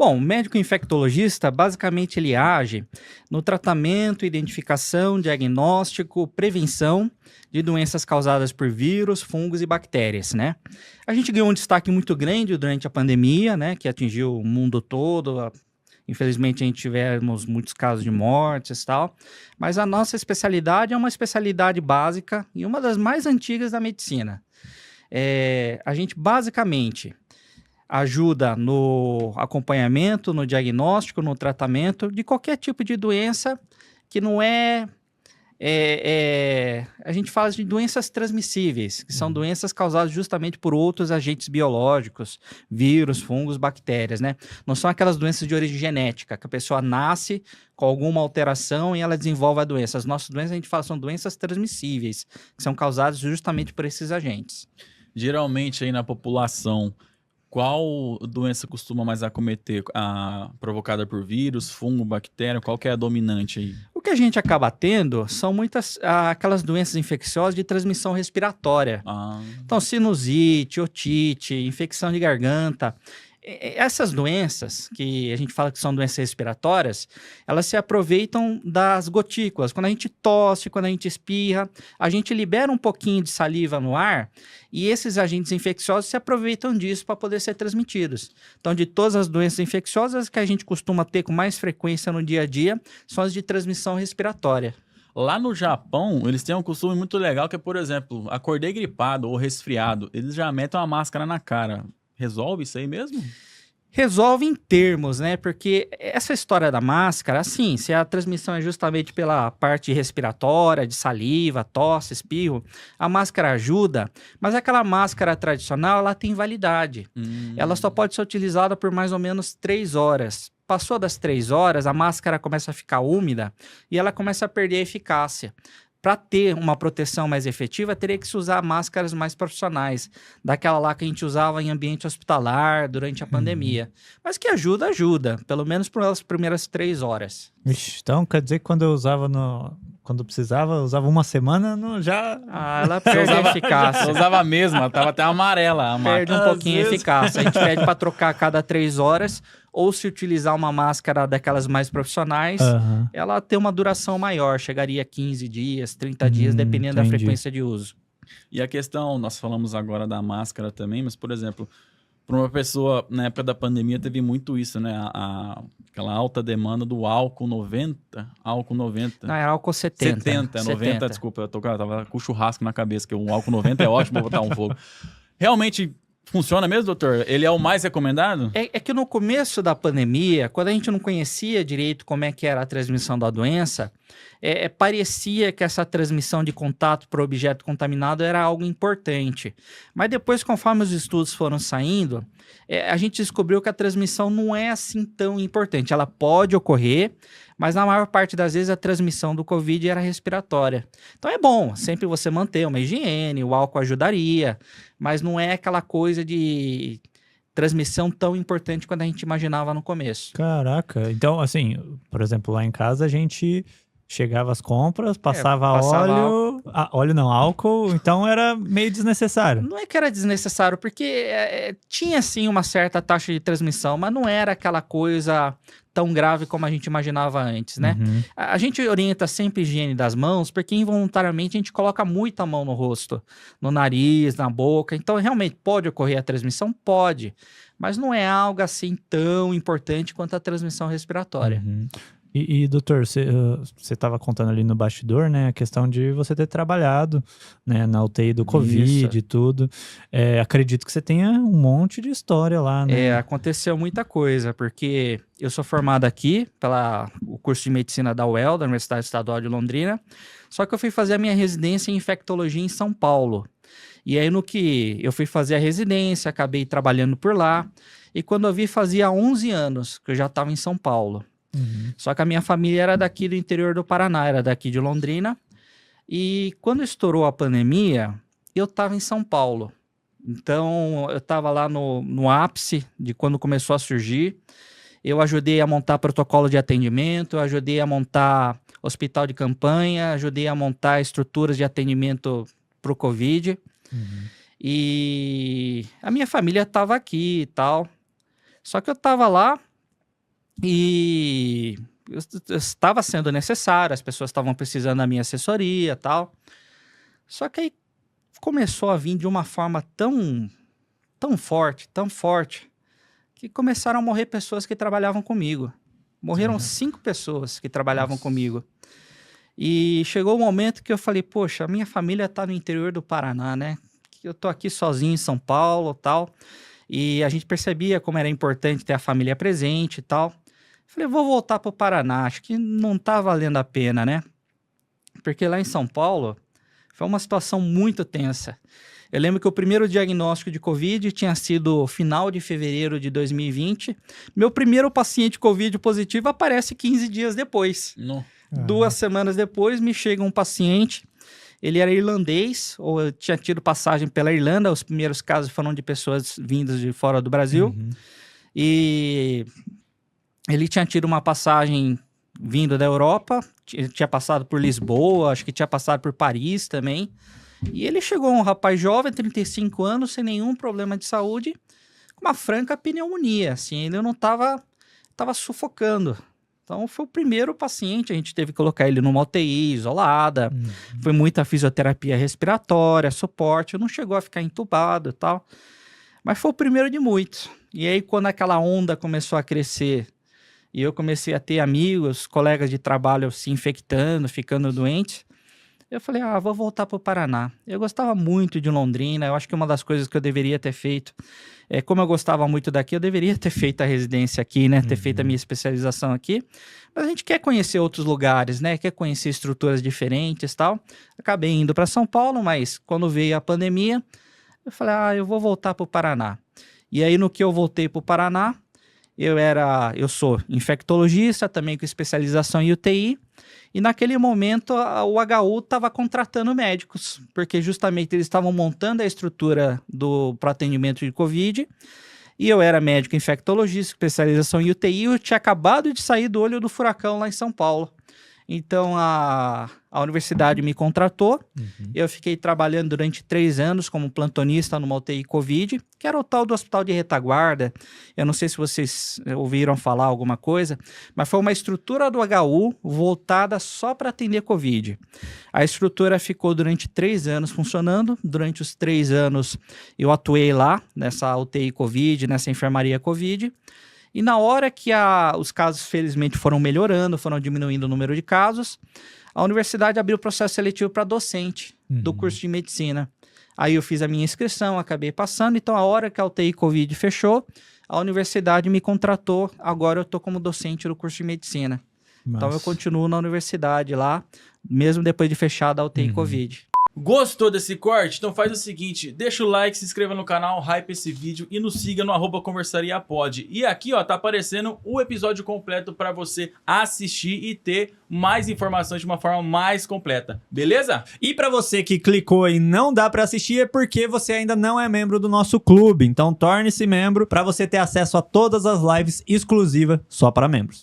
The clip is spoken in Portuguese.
Bom, o médico infectologista, basicamente, ele age no tratamento, identificação, diagnóstico, prevenção de doenças causadas por vírus, fungos e bactérias, né? A gente ganhou um destaque muito grande durante a pandemia, né, que atingiu o mundo todo. Infelizmente, a gente tivemos muitos casos de mortes e tal, mas a nossa especialidade é uma especialidade básica e uma das mais antigas da medicina. A gente basicamente ajuda no acompanhamento, no diagnóstico, no tratamento de qualquer tipo de doença que não a gente fala de doenças transmissíveis, que são doenças causadas justamente por outros agentes biológicos, vírus, fungos, bactérias, né? Não são aquelas doenças de origem genética, que a pessoa nasce com alguma alteração e ela desenvolve a doença. As nossas doenças, a gente fala, são doenças transmissíveis, que são causadas justamente por esses agentes. Geralmente aí na população, qual doença costuma mais acometer? Provocada por vírus, fungo, bactéria? Qual que é a dominante aí? O que a gente acaba tendo são muitas aquelas doenças infecciosas de transmissão respiratória. Então, sinusite, otite, infecção de garganta. Essas doenças, que a gente fala que são doenças respiratórias, elas se aproveitam das gotículas. Quando a gente tosse, quando a gente espirra, a gente libera um pouquinho de saliva no ar e esses agentes infecciosos se aproveitam disso para poder ser transmitidos. Então, de todas as doenças infecciosas que a gente costuma ter com mais frequência no dia a dia, são as de transmissão respiratória. Lá no Japão, eles têm um costume muito legal que é, por exemplo, acordei gripado ou resfriado, eles já metem uma máscara na cara. Resolve isso aí mesmo? Resolve em termos, né? Porque essa história da máscara, assim, se a transmissão é justamente pela parte respiratória, de saliva, tosse, espirro, a máscara ajuda, mas aquela máscara tradicional, ela tem validade. Ela só pode ser utilizada por mais ou menos 3 horas. Passou das 3 horas, a máscara começa a ficar úmida e ela começa a perder a eficácia. Para ter uma proteção mais efetiva, teria que se usar máscaras mais profissionais, daquela lá que a gente usava em ambiente hospitalar durante a pandemia. Mas que ajuda, pelo menos pelas primeiras 3 horas. Ixi, então quer dizer que quando eu usava quando precisava, eu usava uma semana, já... ela perde a eficácia. Eu usava a mesma, ela tava até amarela. Perde um pouquinho a eficácia. A gente pede para trocar a cada 3 horas, ou se utilizar uma máscara daquelas mais profissionais, ela tem uma duração maior, chegaria a 15 dias, 30 dias, dependendo da frequência de uso. E a questão, nós falamos agora da máscara também, mas, por exemplo, para uma pessoa, na época da pandemia, teve muito isso, né? Aquela alta demanda do álcool 90. Álcool 90. Não, era álcool 70. 90, desculpa, eu tava com churrasco na cabeça, que o álcool 90 é ótimo pra botar um fogo. Realmente funciona mesmo, doutor? Ele é o mais recomendado? É que no começo da pandemia, quando a gente não conhecia direito como é que era a transmissão da doença, parecia que essa transmissão de contato para objeto contaminado era algo importante. Mas depois, conforme os estudos foram saindo, a gente descobriu que a transmissão não é assim tão importante. Ela pode ocorrer, mas na maior parte das vezes a transmissão do Covid era respiratória. Então é bom sempre você manter uma higiene, o álcool ajudaria, mas não é aquela coisa de transmissão tão importante quanto a gente imaginava no começo. Caraca, então assim, por exemplo, lá em casa a gente chegava às compras, passava álcool, então era meio desnecessário. Não é que era desnecessário, porque tinha sim uma certa taxa de transmissão, mas não era aquela coisa tão grave como a gente imaginava antes, né? A gente orienta sempre a higiene das mãos, porque involuntariamente a gente coloca muita mão no rosto, no nariz, na boca, então realmente pode ocorrer a transmissão? Pode, mas não é algo assim tão importante quanto a transmissão respiratória. E doutor, você estava contando ali no bastidor, né, a questão de você ter trabalhado, né, na UTI do Covid e tudo. Acredito que você tenha um monte de história lá, né? Aconteceu muita coisa, porque eu sou formado aqui pelo curso de medicina da UEL, da Universidade Estadual de Londrina, só que eu fui fazer a minha residência em infectologia em São Paulo. E aí no que eu fui fazer a residência, acabei trabalhando por lá, e quando eu vi fazia 11 anos que eu já estava em São Paulo. Só que a minha família era daqui do interior do Paraná, era daqui de Londrina. E quando estourou a pandemia, eu estava em São Paulo. Então, eu estava lá no ápice de quando começou a surgir. Eu ajudei a montar protocolo de atendimento, eu ajudei a montar hospital de campanha, ajudei a montar estruturas de atendimento para o Covid. E a minha família estava aqui e tal. Só que eu estava lá, E eu estava sendo necessário, as pessoas estavam precisando da minha assessoria e tal. Só que aí começou a vir de uma forma tão forte, que começaram a morrer pessoas que trabalhavam comigo. Morreram 5 pessoas que trabalhavam comigo. E chegou o momento que eu falei, poxa, a minha família tá no interior do Paraná, né? Eu tô aqui sozinho em São Paulo e tal. E a gente percebia como era importante ter a família presente e tal. Falei, vou voltar pro Paraná, acho que não tá valendo a pena, né? Porque lá em São Paulo foi uma situação muito tensa. Eu lembro que o primeiro diagnóstico de Covid tinha sido final de fevereiro de 2020. Meu primeiro paciente Covid positivo aparece 15 dias depois. Não. 2 semanas depois me chega um paciente, ele era irlandês, ou tinha tido passagem pela Irlanda, os primeiros casos foram de pessoas vindas de fora do Brasil. E ele tinha tido uma passagem vindo da Europa, tinha passado por Lisboa, acho que tinha passado por Paris também. E ele chegou, um rapaz jovem, 35 anos, sem nenhum problema de saúde, com uma franca pneumonia, assim, ele não tava sufocando. Então foi o primeiro paciente, a gente teve que colocar ele numa UTI isolada, foi muita fisioterapia respiratória, suporte, não chegou a ficar entubado e tal, mas foi o primeiro de muitos. E aí quando aquela onda começou a crescer e eu comecei a ter amigos, colegas de trabalho se infectando, ficando doentes, eu falei, vou voltar para o Paraná. Eu gostava muito de Londrina, eu acho que uma das coisas que eu deveria ter feito, como eu gostava muito daqui, eu deveria ter feito a residência aqui, né? Ter feito a minha especialização aqui. Mas a gente quer conhecer outros lugares, né? Quer conhecer estruturas diferentes e tal. Acabei indo para São Paulo, mas quando veio a pandemia, eu falei, eu vou voltar para o Paraná. E aí, no que eu voltei para o Paraná, eu sou infectologista, também com especialização em UTI, e naquele momento o HU estava contratando médicos, porque justamente eles estavam montando a estrutura para atendimento de Covid, e eu era médico infectologista, especialização em UTI, eu tinha acabado de sair do olho do furacão lá em São Paulo. Então a universidade me contratou, eu fiquei trabalhando durante 3 anos como plantonista numa UTI Covid, que era o tal do Hospital de Retaguarda. Eu não sei se vocês ouviram falar alguma coisa, mas foi uma estrutura do HU voltada só para atender Covid. A estrutura ficou durante 3 anos funcionando, durante os 3 anos eu atuei lá, nessa UTI Covid, nessa enfermaria Covid. E na hora que os casos, felizmente, foram melhorando, foram diminuindo o número de casos, a universidade abriu o processo seletivo para docente do curso de medicina. Aí eu fiz a minha inscrição, acabei passando. Então, a hora que a UTI Covid fechou, a universidade me contratou. Agora eu estou como docente do curso de medicina. Então, eu continuo na universidade lá, mesmo depois de fechada a UTI Covid. Gostou desse corte? Então faz o seguinte, deixa o like, se inscreva no canal, hype esse vídeo e nos siga no @conversariapod. E aqui, ó, tá aparecendo o episódio completo para você assistir e ter mais informações de uma forma mais completa, beleza? E para você que clicou e não dá para assistir é porque você ainda não é membro do nosso clube. Então torne-se membro para você ter acesso a todas as lives exclusivas só para membros.